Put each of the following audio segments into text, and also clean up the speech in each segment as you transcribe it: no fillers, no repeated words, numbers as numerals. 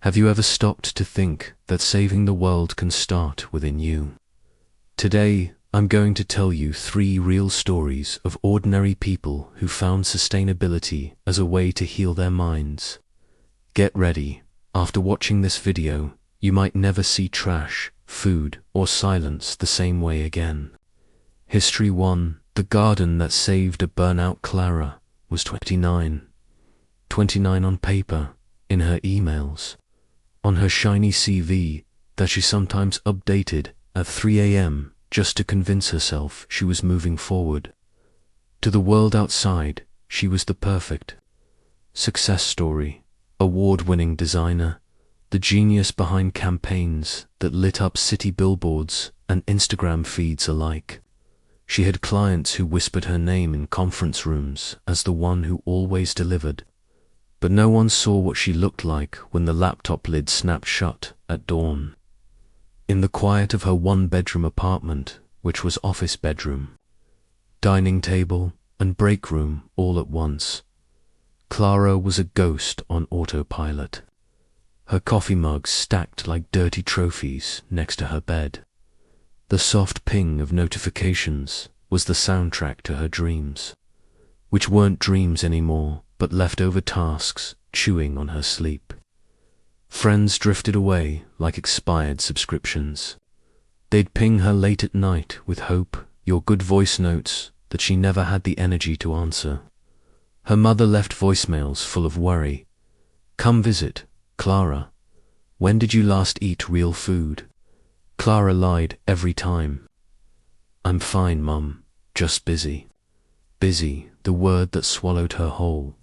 Have you ever stopped to think that saving the world can start within you? Today, I'm going to tell you 3 real stories of ordinary people who found sustainability as a way to heal their minds. Get ready. After watching this video, you might never see trash, food, or silence the same way again. History 1. The garden that saved a burnout Clara was 29. 29 on paper, in her emails, on her shiny CV that she sometimes updated at 3 a.m. just to convince herself she was moving forward. To the world outside, she was the perfect success story, award-winning designer, the genius behind campaigns that lit up city billboards and Instagram feeds alike. She had clients who whispered her name in conference rooms as the one who always delivered. But no one saw what she looked like when the laptop lid snapped shut at dawn. In the quiet of her 1-bedroom apartment, which was office bedroom, dining table, and break room all at once, Clara was a ghost on autopilot. Her coffee mugs stacked like dirty trophies next to her bed. The soft ping of notifications was the soundtrack to her dreams, which weren't dreams anymore, but leftover tasks chewing on her sleep. Friends drifted away like expired subscriptions. They'd ping her late at night with hope, your good voice notes that she never had the energy to answer. Her mother left voicemails full of worry. Come visit, Clara. When did you last eat real food? Clara lied every time. I'm fine, Mum, just busy. Busy, the word that swallowed her whole.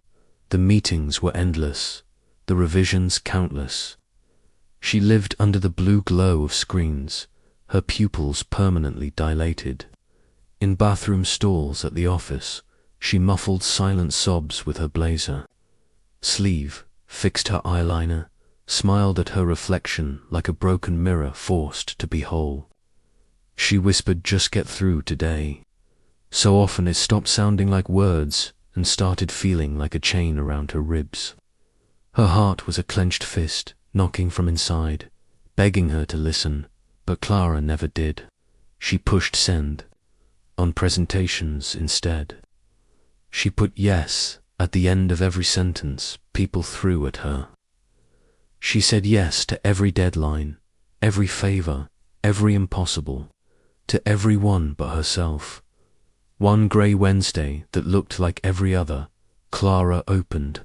The meetings were endless, the revisions countless. She lived under the blue glow of screens, her pupils permanently dilated. In bathroom stalls at the office, she muffled silent sobs with her blazer. Sleeve, fixed her eyeliner, smiled at her reflection like a broken mirror forced to be whole. She whispered, just get through today. So often it stopped sounding like words and started feeling like a chain around her ribs. Her heart was a clenched fist, knocking from inside, begging her to listen, but Clara never did. She pushed send, on presentations instead. She put yes at the end of every sentence people threw at her. She said yes to every deadline, every favor, every impossible, to everyone but herself. One grey Wednesday that looked like every other, Clara opened,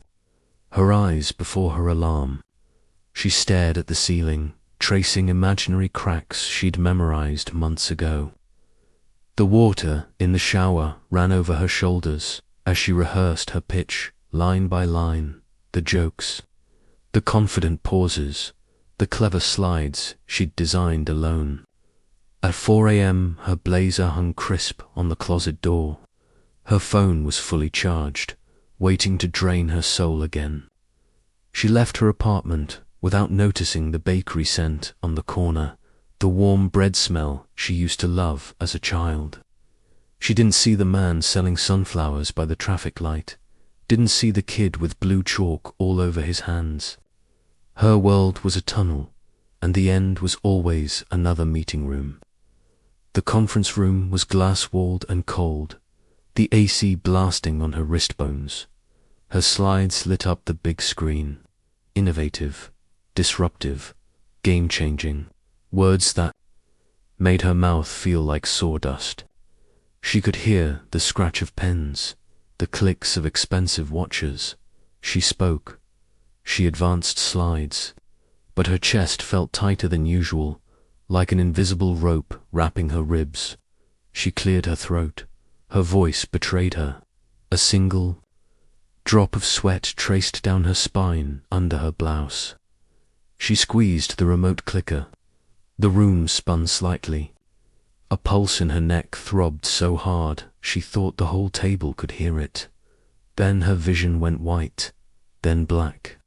her eyes before her alarm. She stared at the ceiling, tracing imaginary cracks she'd memorized months ago. The water in the shower ran over her shoulders as she rehearsed her pitch, line by line, the jokes, the confident pauses, the clever slides she'd designed alone. At 4 a.m. her blazer hung crisp on the closet door. Her phone was fully charged, waiting to drain her soul again. She left her apartment without noticing the bakery scent on the corner, the warm bread smell she used to love as a child. She didn't see the man selling sunflowers by the traffic light, didn't see the kid with blue chalk all over his hands. Her world was a tunnel, and the end was always another meeting room. The conference room was glass-walled and cold, the AC blasting on her wrist bones. Her slides lit up the big screen. Innovative, disruptive, game-changing, words that made her mouth feel like sawdust. She could hear the scratch of pens, the clicks of expensive watches. She spoke. She advanced slides, but her chest felt tighter than usual, like an invisible rope wrapping her ribs. She cleared her throat. Her voice betrayed her. A single drop of sweat traced down her spine under her blouse. She squeezed the remote clicker. The room spun slightly. A pulse in her neck throbbed so hard she thought the whole table could hear it. Then her vision went white, then black.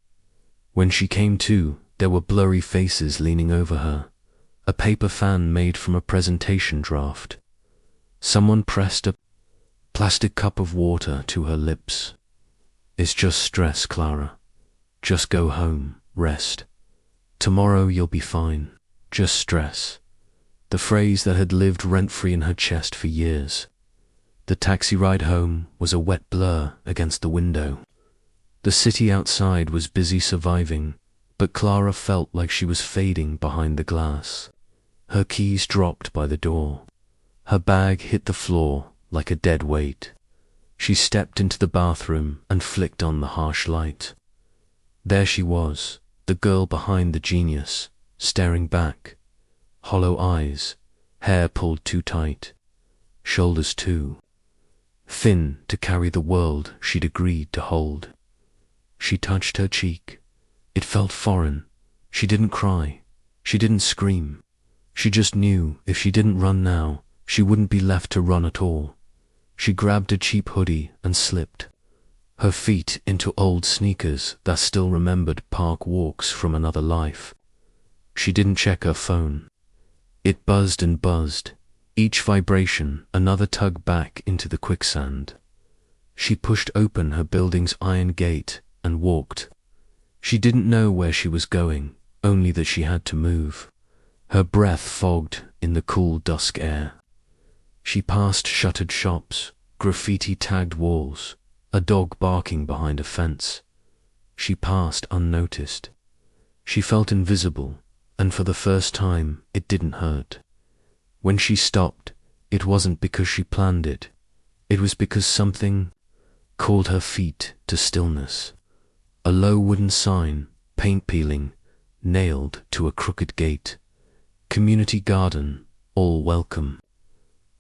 When she came to, there were blurry faces leaning over her. A paper fan made from a presentation draft. Someone pressed a plastic cup of water to her lips. It's just stress, Clara. Just go home, rest. Tomorrow you'll be fine. Just stress. The phrase that had lived rent-free in her chest for years. The taxi ride home was a wet blur against the window. The city outside was busy surviving, but Clara felt like she was fading behind the glass. Her keys dropped by the door. Her bag hit the floor like a dead weight. She stepped into the bathroom and flicked on the harsh light. There she was, the girl behind the genius, staring back. Hollow eyes, hair pulled too tight, shoulders too thin to carry the world she'd agreed to hold. She touched her cheek. It felt foreign. She didn't cry. She didn't scream. She just knew if she didn't run now, she wouldn't be left to run at all. She grabbed a cheap hoodie and slipped, her feet into old sneakers that still remembered park walks from another life. She didn't check her phone. It buzzed and buzzed, each vibration another tug back into the quicksand. She pushed open her building's iron gate and walked. She didn't know where she was going, only that she had to move. Her breath fogged in the cool dusk air. She passed shuttered shops, graffiti-tagged walls, a dog barking behind a fence. She passed unnoticed. She felt invisible, and for the first time it didn't hurt. When she stopped, it wasn't because she planned it. It was because something called her feet to stillness. A low wooden sign, paint peeling, nailed to a crooked gate. Community garden, all welcome.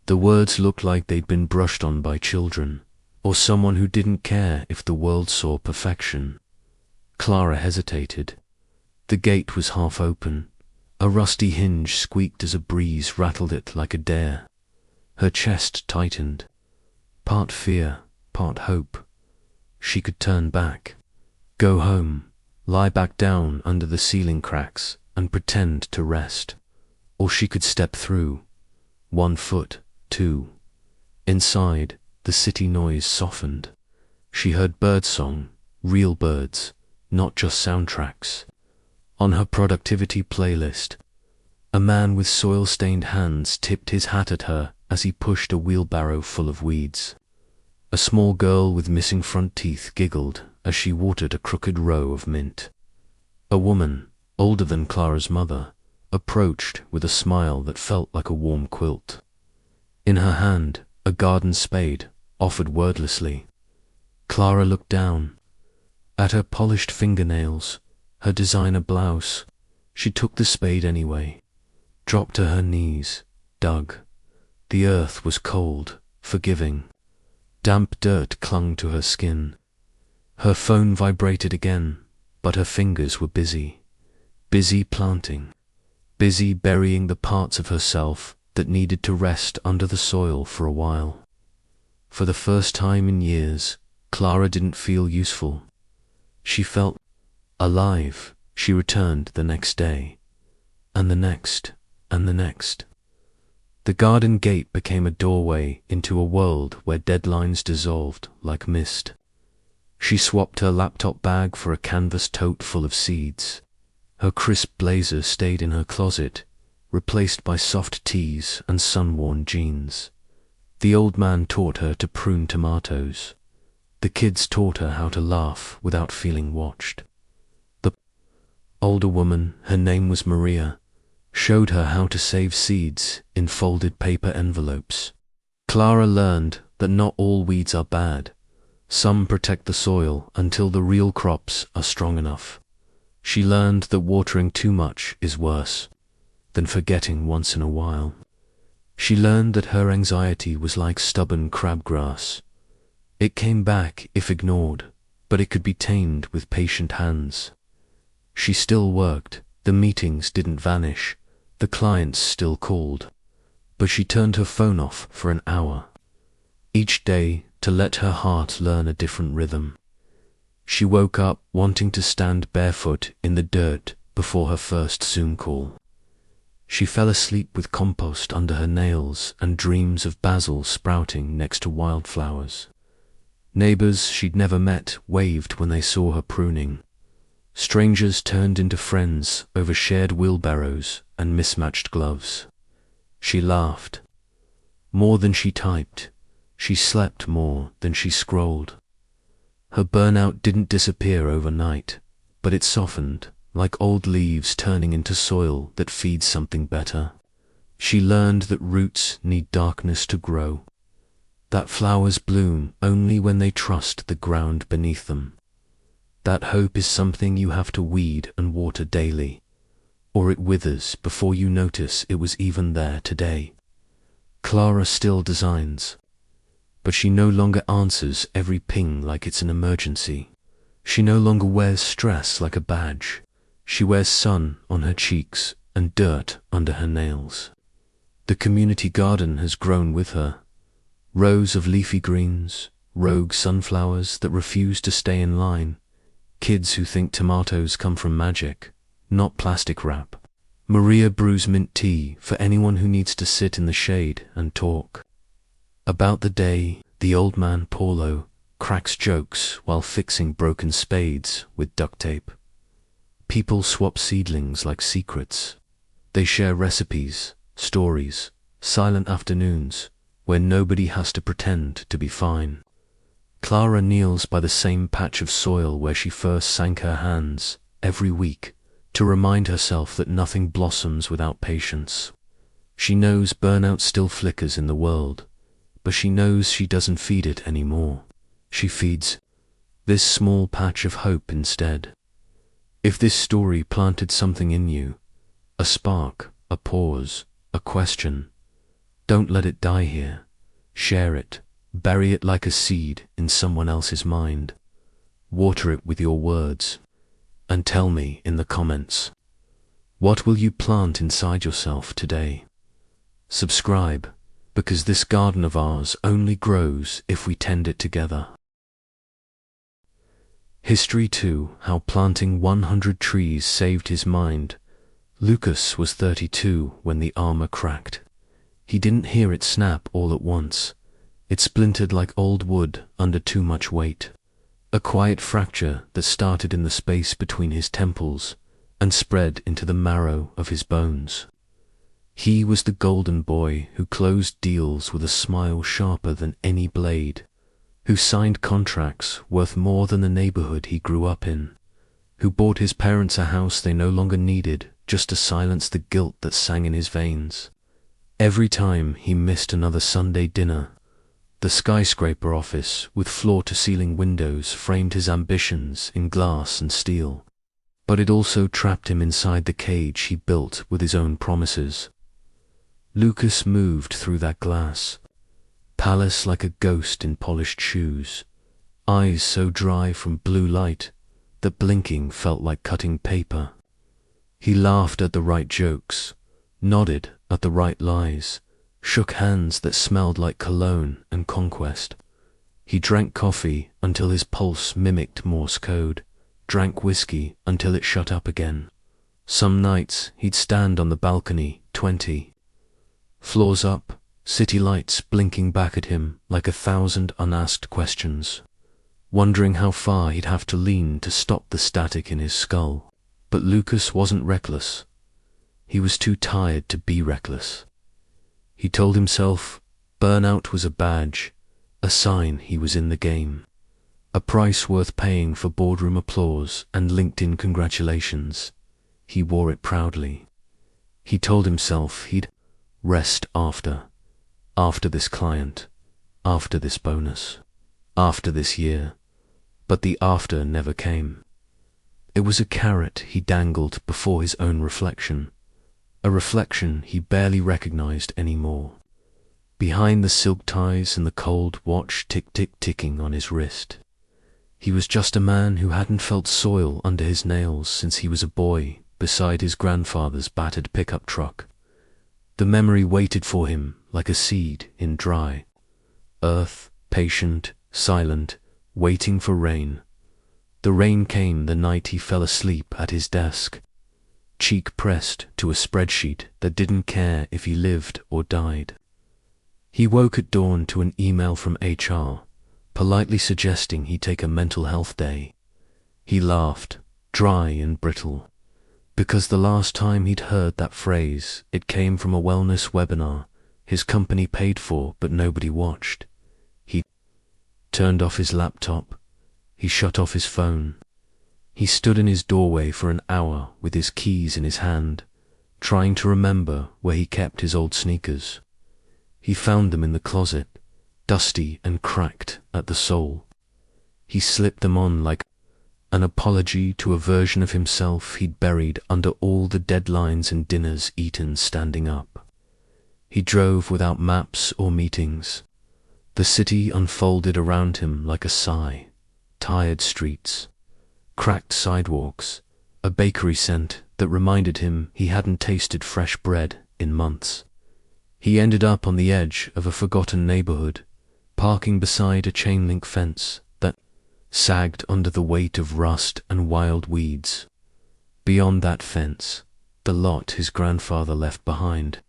The words looked like they'd been brushed on by children, or someone who didn't care if the world saw perfection. Clara hesitated. The gate was half open. A rusty hinge squeaked as a breeze rattled it like a dare. Her chest tightened. Part fear, part hope. She could turn back, go home, lie back down under the ceiling cracks and pretend to rest. Or she could step through. 1 foot, 2. Inside, the city noise softened. She heard birdsong, real birds, not just soundtracks. On her productivity playlist, a man with soil-stained hands tipped his hat at her as he pushed a wheelbarrow full of weeds. A small girl with missing front teeth giggled as she watered a crooked row of mint. A woman, older than Clara's mother, approached with a smile that felt like a warm quilt. In her hand, a garden spade, offered wordlessly. Clara looked down. At her polished fingernails, her designer blouse, she took the spade anyway, dropped to her knees, dug. The earth was cold, forgiving. Damp dirt clung to her skin. Her phone vibrated again, but her fingers were busy. Busy planting. Busy burying the parts of herself that needed to rest under the soil for a while. For the first time in years, Clara didn't feel useful. She felt alive. She returned the next day, and the next, and the next. The garden gate became a doorway into a world where deadlines dissolved like mist. She swapped her laptop bag for a canvas tote full of seeds. Her crisp blazer stayed in her closet, replaced by soft tees and sun-worn jeans. The old man taught her to prune tomatoes. The kids taught her how to laugh without feeling watched. The older woman, her name was Maria, showed her how to save seeds in folded paper envelopes. Clara learned that not all weeds are bad. Some protect the soil until the real crops are strong enough. She learned that watering too much is worse than forgetting once in a while. She learned that her anxiety was like stubborn crabgrass. It came back if ignored, but it could be tamed with patient hands. She still worked. The meetings didn't vanish. The clients still called. But she turned her phone off for an hour each day to let her heart learn a different rhythm. She woke up wanting to stand barefoot in the dirt before her first Zoom call. She fell asleep with compost under her nails and dreams of basil sprouting next to wildflowers. Neighbors she'd never met waved when they saw her pruning. Strangers turned into friends over shared wheelbarrows and mismatched gloves. She laughed. More than she typed. She slept more than she scrolled. Her burnout didn't disappear overnight, but it softened, like old leaves turning into soil that feeds something better. She learned that roots need darkness to grow, that flowers bloom only when they trust the ground beneath them, that hope is something you have to weed and water daily, or it withers before you notice it was even there today. Clara still designs, but she no longer answers every ping like it's an emergency. She no longer wears stress like a badge. She wears sun on her cheeks and dirt under her nails. The community garden has grown with her. Rows of leafy greens, rogue sunflowers that refuse to stay in line, kids who think tomatoes come from magic, not plastic wrap. Maria brews mint tea for anyone who needs to sit in the shade and talk. About the day, the old man Paulo cracks jokes while fixing broken spades with duct tape. People swap seedlings like secrets. They share recipes, stories, silent afternoons where nobody has to pretend to be fine. Clara kneels by the same patch of soil where she first sank her hands every week to remind herself that nothing blossoms without patience. She knows burnout still flickers in the world, but she knows she doesn't feed it anymore. She feeds this small patch of hope instead. If this story planted something in you, a spark, a pause, a question, don't let it die here. Share it, bury it like a seed in someone else's mind. Water it with your words, and tell me in the comments, what will you plant inside yourself today? Subscribe, because this garden of ours only grows if we tend it together. History 2: How planting 100 trees saved his mind. Lucas was 32 when the armor cracked. He didn't hear it snap all at once. It splintered like old wood under too much weight. A quiet fracture that started in the space between his temples and spread into the marrow of his bones. He was the golden boy who closed deals with a smile sharper than any blade, who signed contracts worth more than the neighborhood he grew up in, who bought his parents a house they no longer needed just to silence the guilt that sang in his veins. Every time he missed another Sunday dinner, the skyscraper office with floor-to-ceiling windows framed his ambitions in glass and steel, but it also trapped him inside the cage he built with his own promises. Lucas moved through that glass, palace like a ghost in polished shoes, eyes so dry from blue light that blinking felt like cutting paper. He laughed at the right jokes, nodded at the right lies, shook hands that smelled like cologne and conquest. He drank coffee until his pulse mimicked Morse code, drank whiskey until it shut up again. Some nights he'd stand on the balcony, 20 floors up, city lights blinking back at him like 1,000 unasked questions, wondering how far he'd have to lean to stop the static in his skull. But Lucas wasn't reckless. He was too tired to be reckless. He told himself burnout was a badge, a sign he was in the game, a price worth paying for boardroom applause and LinkedIn congratulations. He wore it proudly. He told himself he'd rest after this client, after this bonus, after this year, but the after never came. It was a carrot he dangled before his own reflection, a reflection he barely recognized anymore. Behind the silk ties and the cold watch tick-tick-ticking on his wrist, he was just a man who hadn't felt soil under his nails since he was a boy beside his grandfather's battered pickup truck. The memory waited for him like a seed in dry earth, patient, silent, waiting for rain. The rain came the night he fell asleep at his desk, cheek pressed to a spreadsheet that didn't care if he lived or died. He woke at dawn to an email from HR, politely suggesting he take a mental health day. He laughed, dry and brittle. Because the last time he'd heard that phrase, it came from a wellness webinar his company paid for but nobody watched. He turned off his laptop. He shut off his phone. He stood in his doorway for an hour with his keys in his hand, trying to remember where he kept his old sneakers. He found them in the closet, dusty and cracked at the sole. He slipped them on like an apology to a version of himself he'd buried under all the deadlines and dinners eaten standing up. He drove without maps or meetings. The city unfolded around him like a sigh. Tired streets, cracked sidewalks, a bakery scent that reminded him he hadn't tasted fresh bread in months. He ended up on the edge of a forgotten neighborhood, parking beside a chain-link fence that sagged under the weight of rust and wild weeds. Beyond that fence, the lot his grandfather left behind,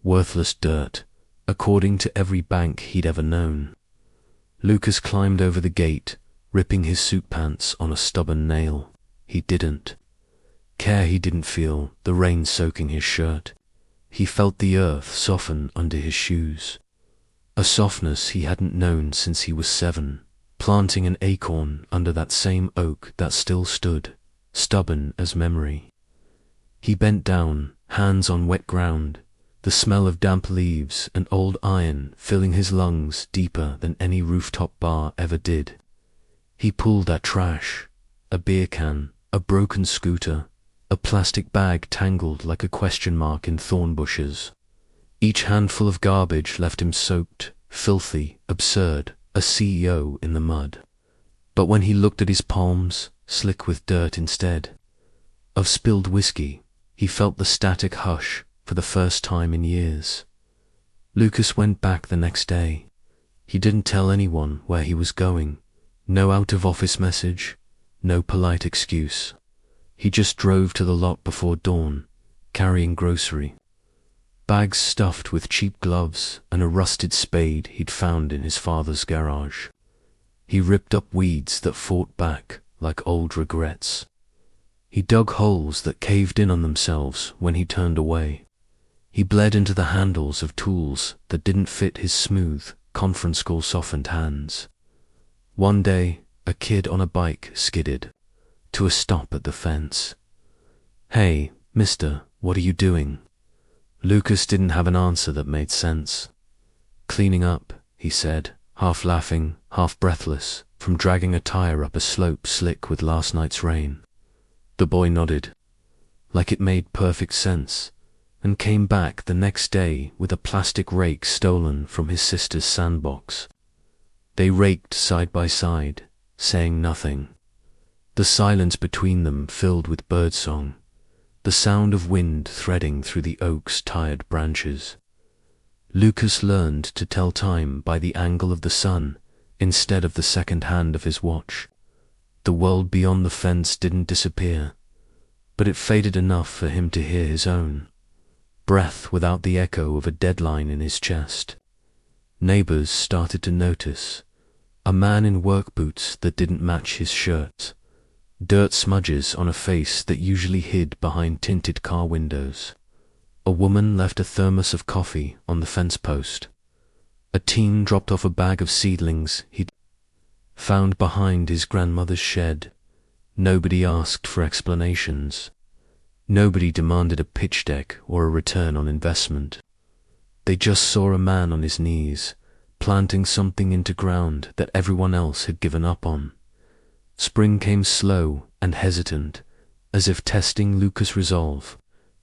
worthless dirt, according to every bank he'd ever known. Lucas climbed over the gate, ripping his suit pants on a stubborn nail. He didn't care. He didn't feel the rain soaking his shirt. He felt the earth soften under his shoes, a softness he hadn't known since he was 7, planting an acorn under that same oak that still stood, stubborn as memory. He bent down, hands on wet ground, the smell of damp leaves and old iron filling his lungs deeper than any rooftop bar ever did. He pulled at trash, a beer can, a broken scooter, a plastic bag tangled like a question mark in thorn bushes. Each handful of garbage left him soaked, filthy, absurd, a CEO in the mud. But when he looked at his palms, slick with dirt instead of spilled whiskey, he felt the static hush for the first time in years. Lucas went back the next day. He didn't tell anyone where he was going. No out-of-office message, no polite excuse. He just drove to the lot before dawn, carrying grocery. Bags stuffed with cheap gloves and a rusted spade he'd found in his father's garage. He ripped up weeds that fought back like old regrets. He dug holes that caved in on themselves when he turned away. He bled into the handles of tools that didn't fit his smooth, conference call softened hands. One day, a kid on a bike skidded to a stop at the fence. "Hey, mister, what are you doing?" Lucas didn't have an answer that made sense. "Cleaning up," he said, half laughing, half breathless, from dragging a tire up a slope slick with last night's rain. The boy nodded, like it made perfect sense, and came back the next day with a plastic rake stolen from his sister's sandbox. They raked side by side, saying nothing. The silence between them filled with birdsong, the sound of wind threading through the oak's tired branches. Lucas learned to tell time by the angle of the sun instead of the second hand of his watch. The world beyond the fence didn't disappear, but it faded enough for him to hear his own breath without the echo of a deadline in his chest. Neighbors started to notice. A man in work boots that didn't match his shirt. Dirt smudges on a face that usually hid behind tinted car windows. A woman left a thermos of coffee on the fence post. A teen dropped off a bag of seedlings he'd found behind his grandmother's shed. Nobody asked for explanations. Nobody demanded a pitch deck or a return on investment. They just saw a man on his knees, planting something into ground that everyone else had given up on. Spring came slow and hesitant, as if testing Lucas' resolve.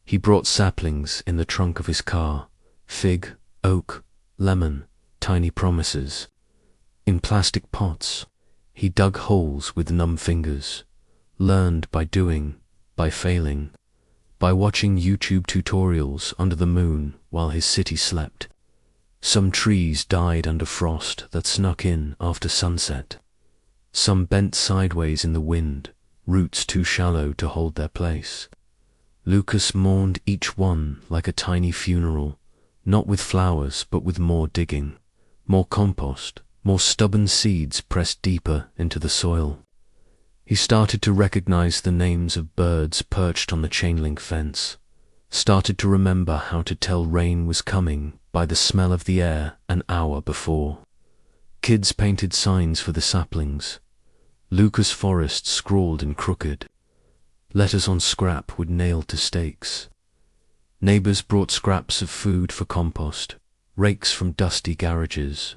He brought saplings in the trunk of his car, fig, oak, lemon, tiny promises. In plastic pots, he dug holes with numb fingers, learned by doing, by failing, by watching YouTube tutorials under the moon while his city slept. Some trees died under frost that snuck in after sunset. Some bent sideways in the wind, roots too shallow to hold their place. Lucas mourned each one like a tiny funeral, not with flowers but with more digging, more compost, more stubborn seeds pressed deeper into the soil. He started to recognize the names of birds perched on the chain-link fence, started to remember how to tell rain was coming by the smell of the air an hour before. Kids painted signs for the saplings. Lucas Forest scrawled in crooked. Letters on scrap would nail to stakes. Neighbors brought scraps of food for compost, rakes from dusty garages.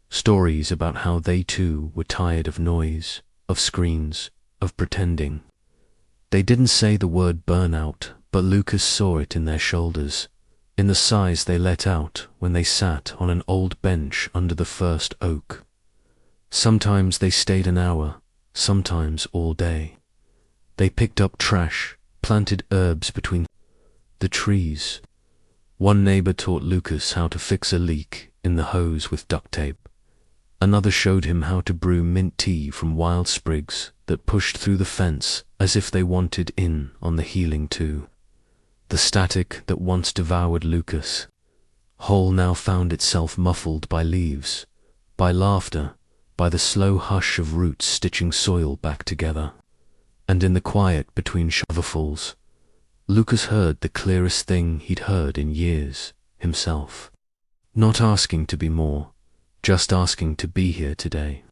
Stories about how they too were tired of noise, of screens, of pretending. They didn't say the word burnout, but Lucas saw it in their shoulders, in the sighs they let out when they sat on an old bench under the first oak. Sometimes they stayed an hour, sometimes all day. They picked up trash, planted herbs between the trees. One neighbor taught Lucas how to fix a leak in the hose with duct tape. Another showed him how to brew mint tea from wild sprigs that pushed through the fence as if they wanted in on the healing too. The static that once devoured Lucas whole now found itself muffled by leaves, by laughter, by the slow hush of roots stitching soil back together. And in the quiet between shovelfuls, Lucas heard the clearest thing he'd heard in years, himself. Not asking to be more, just asking to be here today.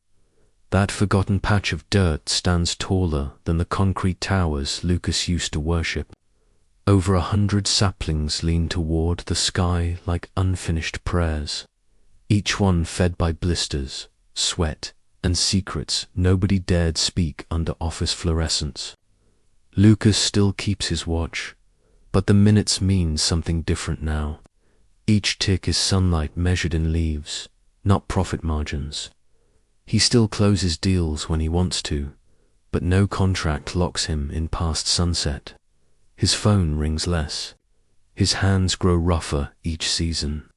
That forgotten patch of dirt stands taller than the concrete towers Lucas used to worship. Over 100 saplings lean toward the sky like unfinished prayers, each one fed by blisters, sweat, and secrets nobody dared speak under office fluorescence. Lucas still keeps his watch, but the minutes mean something different now. Each tick is sunlight measured in leaves, not profit margins. He still closes deals when he wants to, but no contract locks him in past sunset. His phone rings less. His hands grow rougher each season.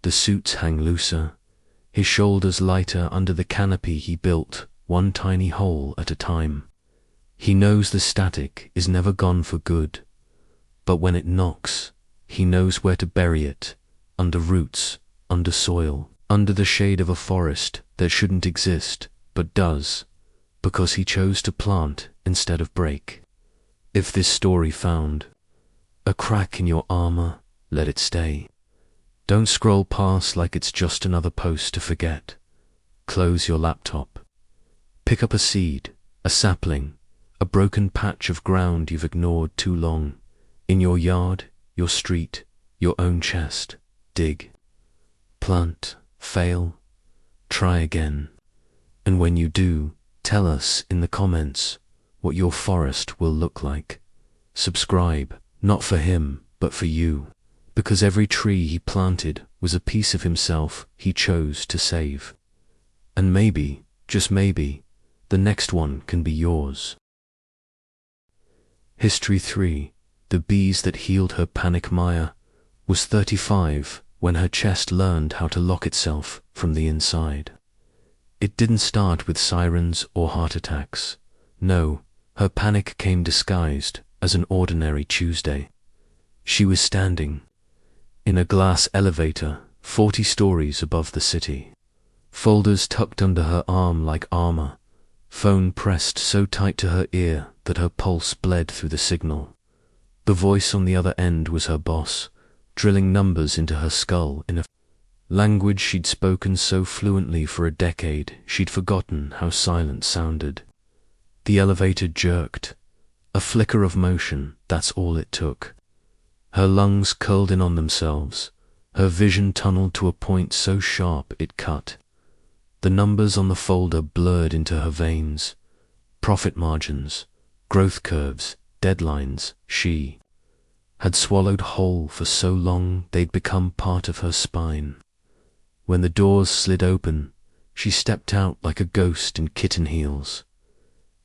The suits hang looser, his shoulders lighter under the canopy he built, one tiny hole at a time. He knows the static is never gone for good, but when it knocks, he knows where to bury it, under roots, under soil, under the shade of a forest that shouldn't exist, but does, because he chose to plant instead of break. If this story found a crack in your armor, let it stay. Don't scroll past like it's just another post to forget. Close your laptop. Pick up a seed, a sapling, a broken patch of ground you've ignored too long. In your yard, your street, your own chest. Dig. Plant. Fail. Try again. And when you do, tell us in the comments what your forest will look like. Subscribe, not for him, but for you, because every tree he planted was a piece of himself he chose to save. And maybe, just maybe, the next one can be yours. History 3. The bees that healed her panic. Maya was 35 when her chest learned how to lock itself from the inside. It didn't start with sirens or heart attacks. No, her panic came disguised as an ordinary Tuesday. She was standing in a glass elevator 40 stories above the city. Folders tucked under her arm like armor, phone pressed so tight to her ear that her pulse bled through the signal. The voice on the other end was her boss, drilling numbers into her skull in a language she'd spoken so fluently for a decade she'd forgotten how silent sounded. The elevator jerked. A flicker of motion, that's all it took. Her lungs curled in on themselves, her vision tunneled to a point so sharp it cut. The numbers on the folder blurred into her veins. Profit margins, growth curves, deadlines. She had swallowed whole for so long they'd become part of her spine. When the doors slid open, she stepped out like a ghost in kitten heels.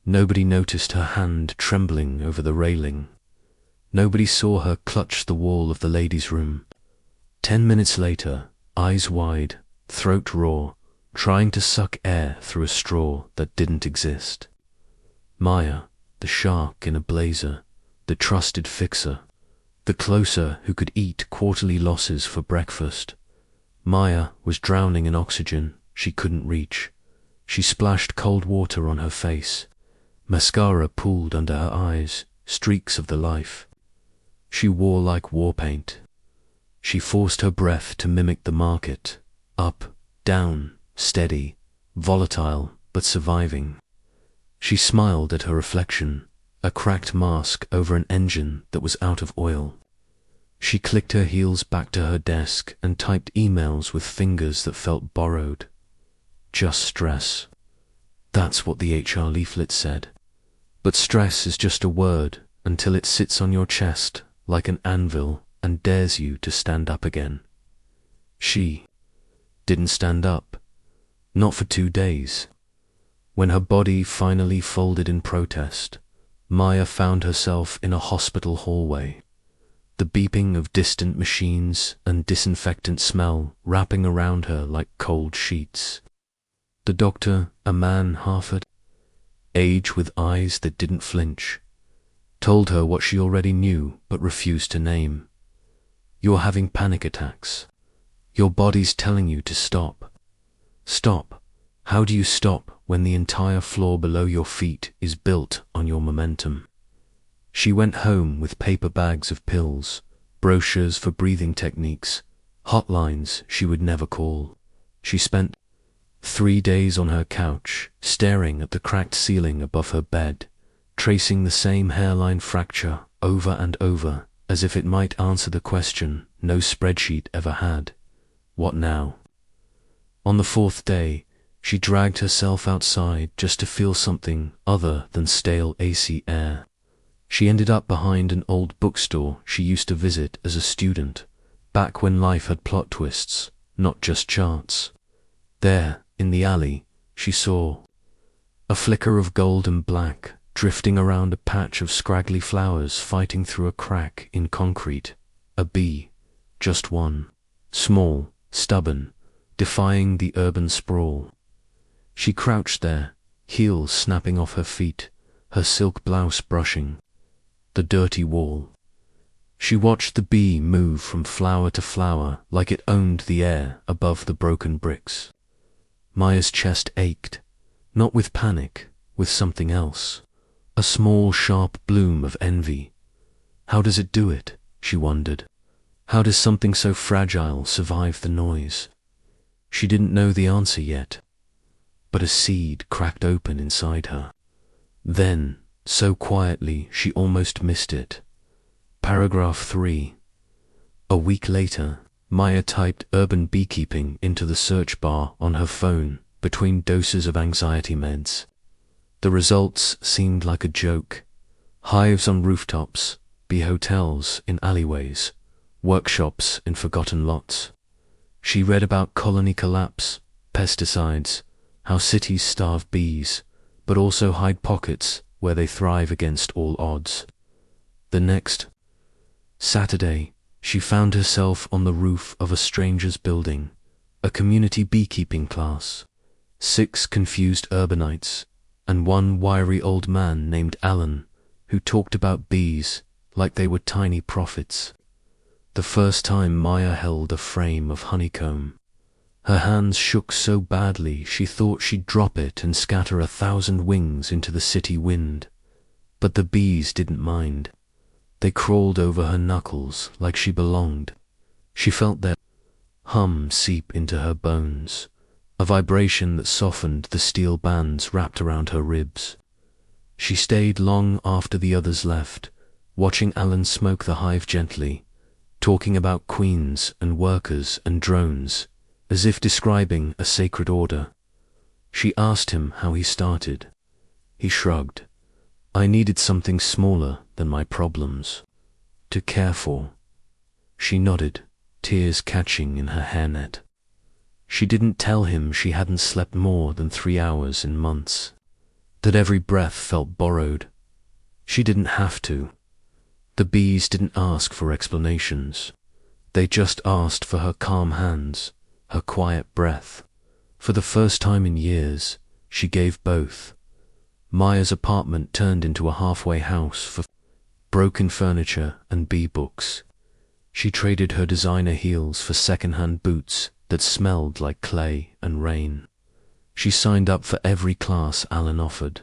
Nobody noticed her hand trembling over the railing. Nobody saw her clutch the wall of the ladies' room. 10 minutes later, eyes wide, throat raw, trying to suck air through a straw that didn't exist. Maya, the shark in a blazer, the trusted fixer, the closer who could eat quarterly losses for breakfast. Maya was drowning in oxygen she couldn't reach. She splashed cold water on her face. Mascara pooled under her eyes, streaks of the life she wore like war paint. She forced her breath to mimic the market, up, down, steady, volatile, but surviving. She smiled at her reflection, a cracked mask over an engine that was out of oil. She clicked her heels back to her desk and typed emails with fingers that felt borrowed. Just stress. That's what the HR leaflet said. But stress is just a word until it sits on your chest like an anvil and dares you to stand up again. She didn't stand up. Not for 2 days. When her body finally folded in protest, Maya found herself in a hospital hallway, the beeping of distant machines and disinfectant smell wrapping around her like cold sheets. The doctor, a man half her age with eyes that didn't flinch, told her what she already knew but refused to name. You're having panic attacks. Your body's telling you to stop. Stop. How do you stop when the entire floor below your feet is built on your momentum? She went home with paper bags of pills, brochures for breathing techniques, hotlines she would never call. She spent 3 days on her couch, staring at the cracked ceiling above her bed, tracing the same hairline fracture over and over, as if it might answer the question no spreadsheet ever had. What now? On the 4th day, she dragged herself outside just to feel something other than stale AC air. She ended up behind an old bookstore she used to visit as a student, back when life had plot twists, not just charts. There, in the alley, she saw a flicker of gold and black drifting around a patch of scraggly flowers fighting through a crack in concrete. A bee, just one, small, stubborn, defying the urban sprawl. She crouched there, heels snapping off her feet, her silk blouse brushing the dirty wall. She watched the bee move from flower to flower like it owned the air above the broken bricks. Maya's chest ached, not with panic, with something else. A small, sharp bloom of envy. How does it do it? She wondered. How does something so fragile survive the noise? She didn't know the answer yet, but a seed cracked open inside her. Then, so quietly she almost missed it. Paragraph 3. A week later, Maya typed urban beekeeping into the search bar on her phone between doses of anxiety meds. The results seemed like a joke. Hives on rooftops, bee hotels in alleyways, workshops in forgotten lots. She read about colony collapse, pesticides, how cities starve bees, but also hide pockets where they thrive against all odds. The next Saturday, she found herself on the roof of a stranger's building, a community beekeeping class, 6 confused urbanites, and one wiry old man named Alan, who talked about bees like they were tiny prophets. The first time Maya held a frame of honeycomb, her hands shook so badly she thought she'd drop it and scatter 1,000 wings into the city wind. But the bees didn't mind. They crawled over her knuckles like she belonged. She felt their hum seep into her bones, a vibration that softened the steel bands wrapped around her ribs. She stayed long after the others left, watching Alan smoke the hive gently, talking about queens and workers and drones, as if describing a sacred order. She asked him how he started. He shrugged. I needed something smaller than my problems to care for. She nodded, tears catching in her hairnet. She didn't tell him she hadn't slept more than 3 hours in months, that every breath felt borrowed. She didn't have to. The bees didn't ask for explanations. They just asked for her calm hands, her quiet breath. For the first time in years, she gave both. Maya's apartment turned into a halfway house for broken furniture and bee books. She traded her designer heels for second-hand boots that smelled like clay and rain. She signed up for every class Alan offered.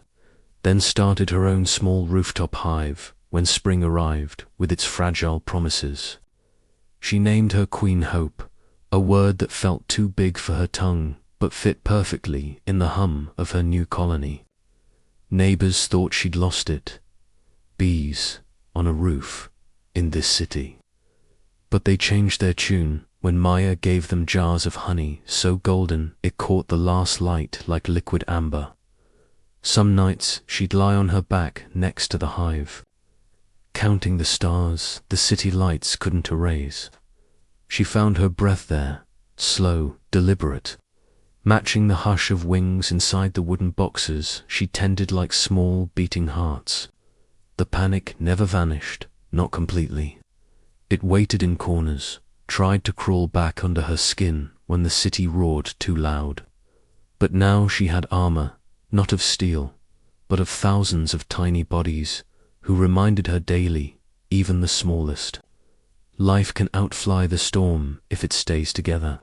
then started her own small rooftop hive when spring arrived with its fragile promises. She named her Queen Hope, a word that felt too big for her tongue but fit perfectly in the hum of her new colony. Neighbors thought she'd lost it. Bees on a roof in this city. But they changed their tune when Maya gave them jars of honey so golden it caught the last light like liquid amber. Some nights she'd lie on her back next to the hive, counting the stars the city lights couldn't erase. She found her breath there, slow, deliberate, matching the hush of wings inside the wooden boxes she tended like small beating hearts. The panic never vanished, not completely. It waited in corners, tried to crawl back under her skin when the city roared too loud. But now she had armor, not of steel, but of thousands of tiny bodies who reminded her daily, even the smallest. Life can outfly the storm if it stays together.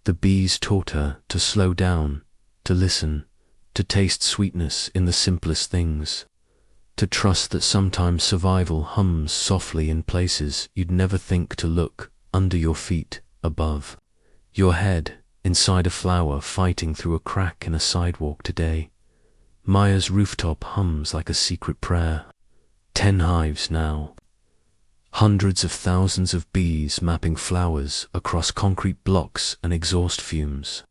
The bees taught her to slow down, to listen, to taste sweetness in the simplest things, to trust that sometimes survival hums softly in places you'd never think to look, under your feet, above. Your head, inside a flower fighting through a crack in a sidewalk today. Maya's rooftop hums like a secret prayer. 10 hives now. Hundreds of thousands of bees mapping flowers across concrete blocks and exhaust fumes.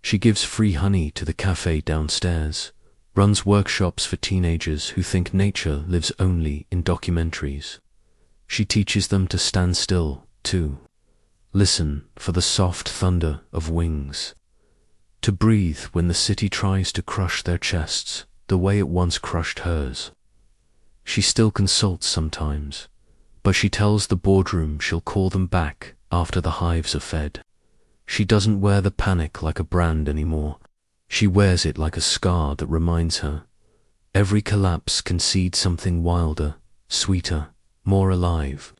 She gives free honey to the cafe downstairs, runs workshops for teenagers who think nature lives only in documentaries. She teaches them to stand still, too. Listen for the soft thunder of wings. To breathe when the city tries to crush their chests the way it once crushed hers. She still consults sometimes, but she tells the boardroom she'll call them back after the hives are fed. She doesn't wear the panic like a brand anymore. She wears it like a scar that reminds her. Every collapse can seed something wilder, sweeter, more alive.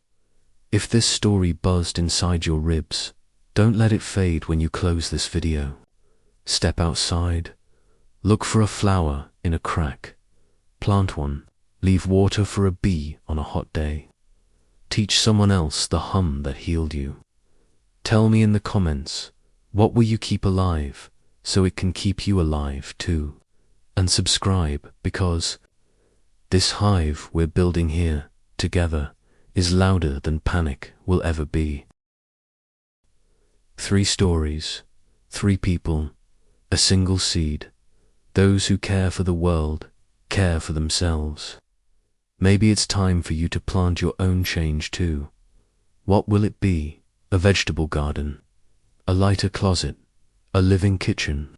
If this story buzzed inside your ribs, don't let it fade when you close this video. Step outside. Look for a flower in a crack. Plant one. Leave water for a bee on a hot day. Teach someone else the hum that healed you. Tell me in the comments, what will you keep alive so it can keep you alive too? And subscribe, because this hive we're building here together is louder than panic will ever be. 3 stories, 3 people, a single seed. Those who care for the world care for themselves. Maybe it's time for you to plant your own change too. What will it be? A vegetable garden? A lighter closet? A living kitchen?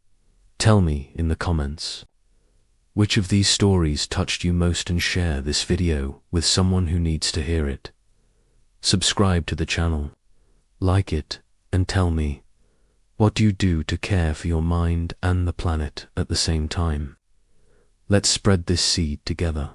Tell me in the comments. Which of these stories touched you most, and share this video with someone who needs to hear it. Subscribe to the channel, like it, and tell me, what do you do to care for your mind and the planet at the same time? Let's spread this seed together.